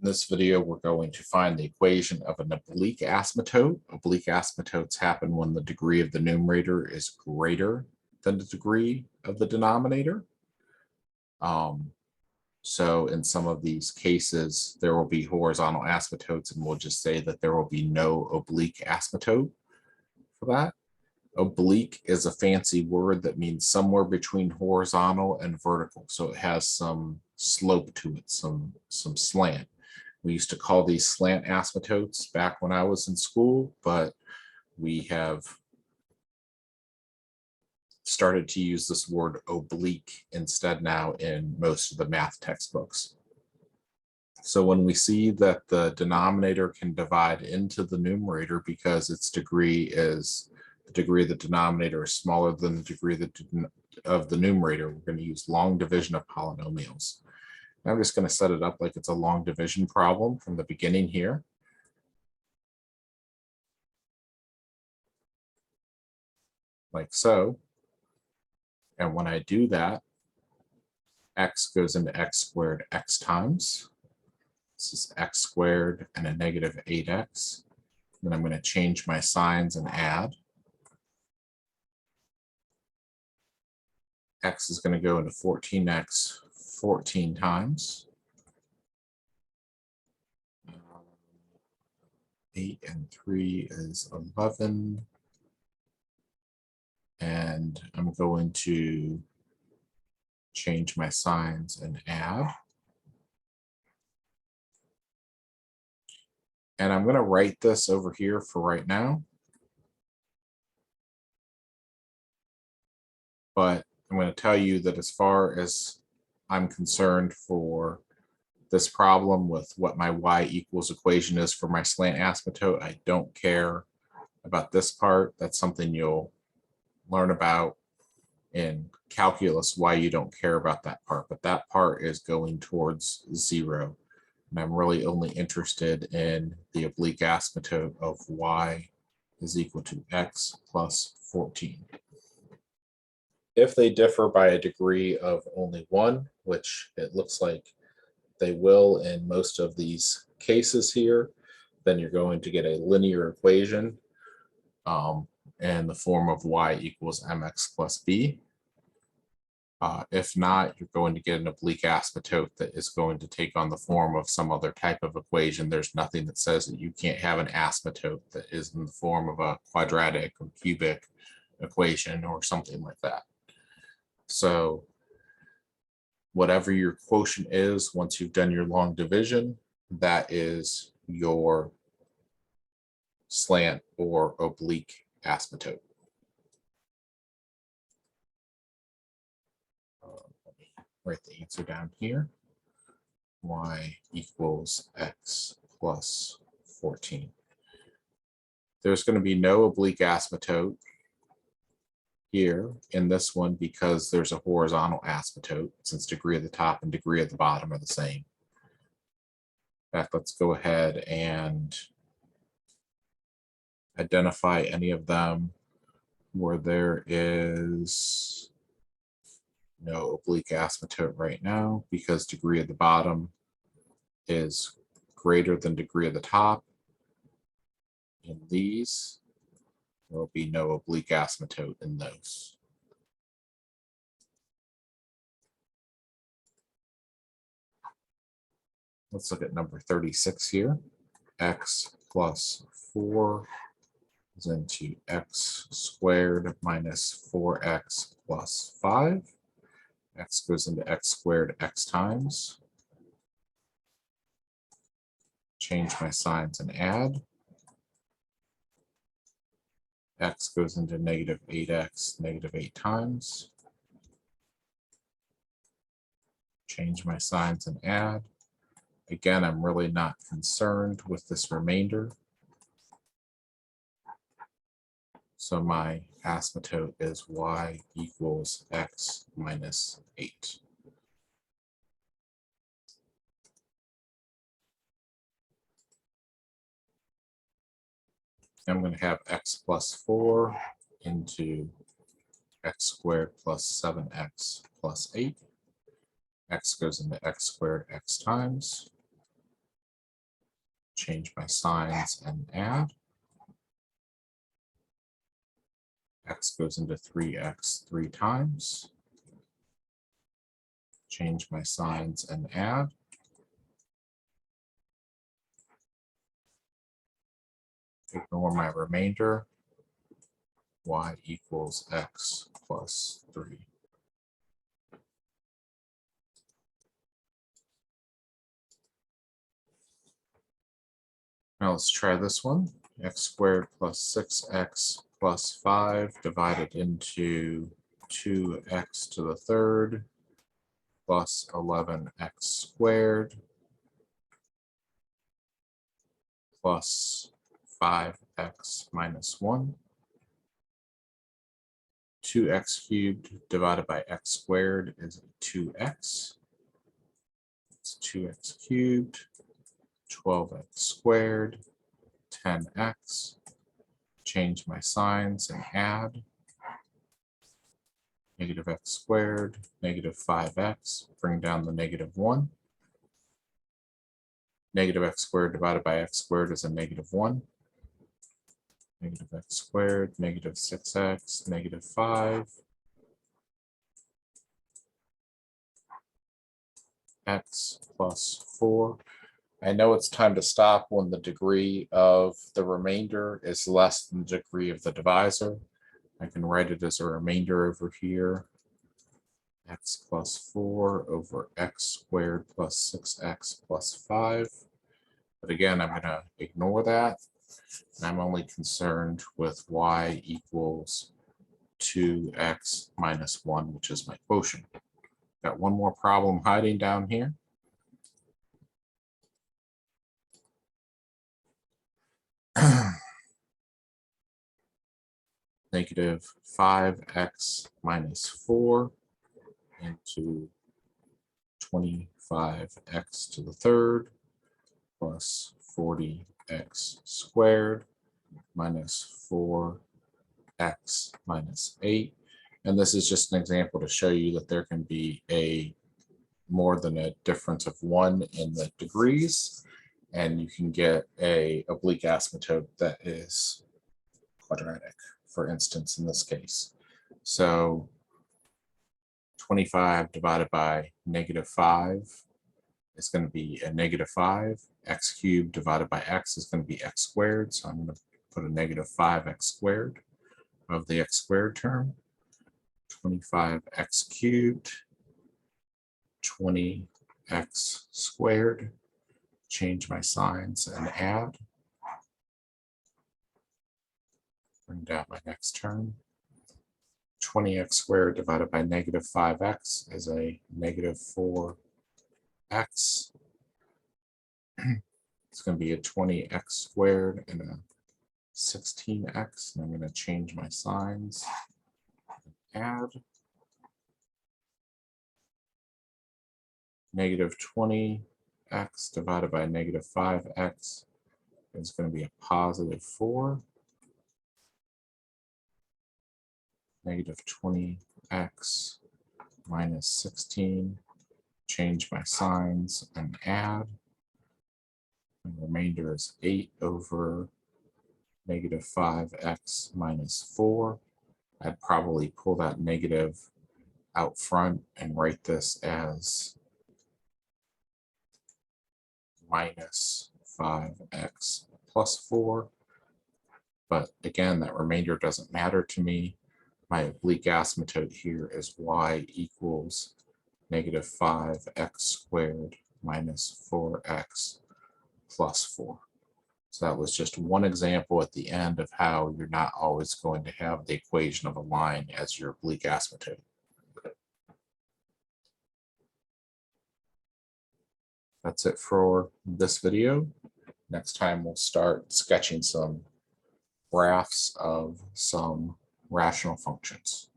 In this video, we're going to find the equation of an oblique asymptote. Oblique asymptotes happen when the degree of the numerator is greater than the degree of the denominator. So in some of these cases, there will be horizontal asymptotes, and we'll just say that there will be no oblique asymptote for that. Oblique is a fancy word that means somewhere between horizontal and vertical. So it has some slope to it, some slant. We used to call these slant asymptotes back when I was in school, but we have started to use this word oblique instead now in most of the math textbooks. So when we see that the denominator can divide into the numerator because its degree is the degree of the denominator is smaller than the degree of the numerator, we're going to use long division of polynomials. I'm just going to set it up like it's a long division problem from the beginning here. Like so. And when I do that, x goes into x squared x times. This is x squared and a negative 8x. Then I'm going to change my signs and add. X is going to go into 14x 14 times. 8 and 3 is 11. And I'm going to change my signs and add. And I'm going to write this over here for right now. But I'm going to tell you that as far as I'm concerned for this problem with what my y equals equation is for my slant asymptote, I don't care about this part. That's something you'll learn about in calculus, why you don't care about that part. But that part is going towards 0. And I'm really only interested in the oblique asymptote of y is equal to x plus 14. If they differ by a degree of only 1, which it looks like they will in most of these cases here, then you're going to get a linear equation in the form of y equals mx plus b. If not, you're going to get an oblique asymptote that is going to take on the form of some other type of equation. There's nothing that says that you can't have an asymptote that is in the form of a quadratic or cubic equation or something like that. So whatever your quotient is, once you've done your long division, that is your slant or oblique asymptote. Let me write the answer down here. Y equals x plus 14. There's going to be no oblique asymptote here in this one because there's a horizontal asymptote, since degree of the top and degree of the bottom are the same. In fact, let's go ahead and identify any of them where there is no oblique asymptote right now, because degree of the bottom is greater than degree of the top. In these, there will be no oblique asymptote in those. Let's look at number 36 here. X plus 4 is into x squared minus 4x plus 5. X goes into x squared x times. Change my signs and add. X goes into negative 8x, negative 8 times. Change my signs and add. Again, I'm really not concerned with this remainder. So my asymptote is y equals x minus 8. I'm going to have x plus 4 into x squared plus 7x plus 8. X goes into x squared x times. change my signs and add. X goes into 3x 3 times. Change my signs and add. Ignore my remainder. Y equals x plus 3. Now let's try this one. X squared plus 6x plus 5 divided into 2x to the third plus 11x squared plus 5x minus 1. 2x cubed divided by x squared is 2x. It's 2x cubed, 12x squared, 10x. Change my signs and add. Negative x squared, negative 5x, bring down the negative 1. Negative x squared divided by x squared is a negative 1. Negative x squared, negative 6x, negative 5. X plus 4. I know it's time to stop when the degree of the remainder is less than the degree of the divisor. I can write it as a remainder over here. X plus 4 over x squared plus 6x plus 5. But again, I'm going to ignore that. I'm only concerned with y equals 2x minus 1, which is my quotient. Got one more problem hiding down here. Negative 5x minus 4 into 25x to the third plus 40x squared minus 4x minus 8. And this is just an example to show you that there can be a more than a difference of 1 in the degrees, and you can get a oblique asymptote that is quadratic, for instance, in this case. So 25 divided by negative 5 is going to be a negative 5. X cubed divided by x is going to be x squared. So I'm going to put a negative 5x squared of the x squared term. 25x cubed, 20x squared. Change my signs and add. Bring down my next term. 20x squared divided by negative 5x is a negative 4x. It's going to be a 20x squared and a 16x. And I'm going to change my signs. Add. Negative 20x divided by negative 5x is going to be a positive 4. Negative 20x minus 16. Change my signs and add. And the remainder is 8 over negative 5x minus 4. I'd probably pull that negative out front and write this as minus 5x plus 4. But again, that remainder doesn't matter to me. My oblique asymptote here is y equals negative 5x squared minus 4x plus 4. So that was just one example at the end of how you're not always going to have the equation of a line as your oblique asymptote. That's it for this video. Next time we'll start sketching some graphs of some rational functions.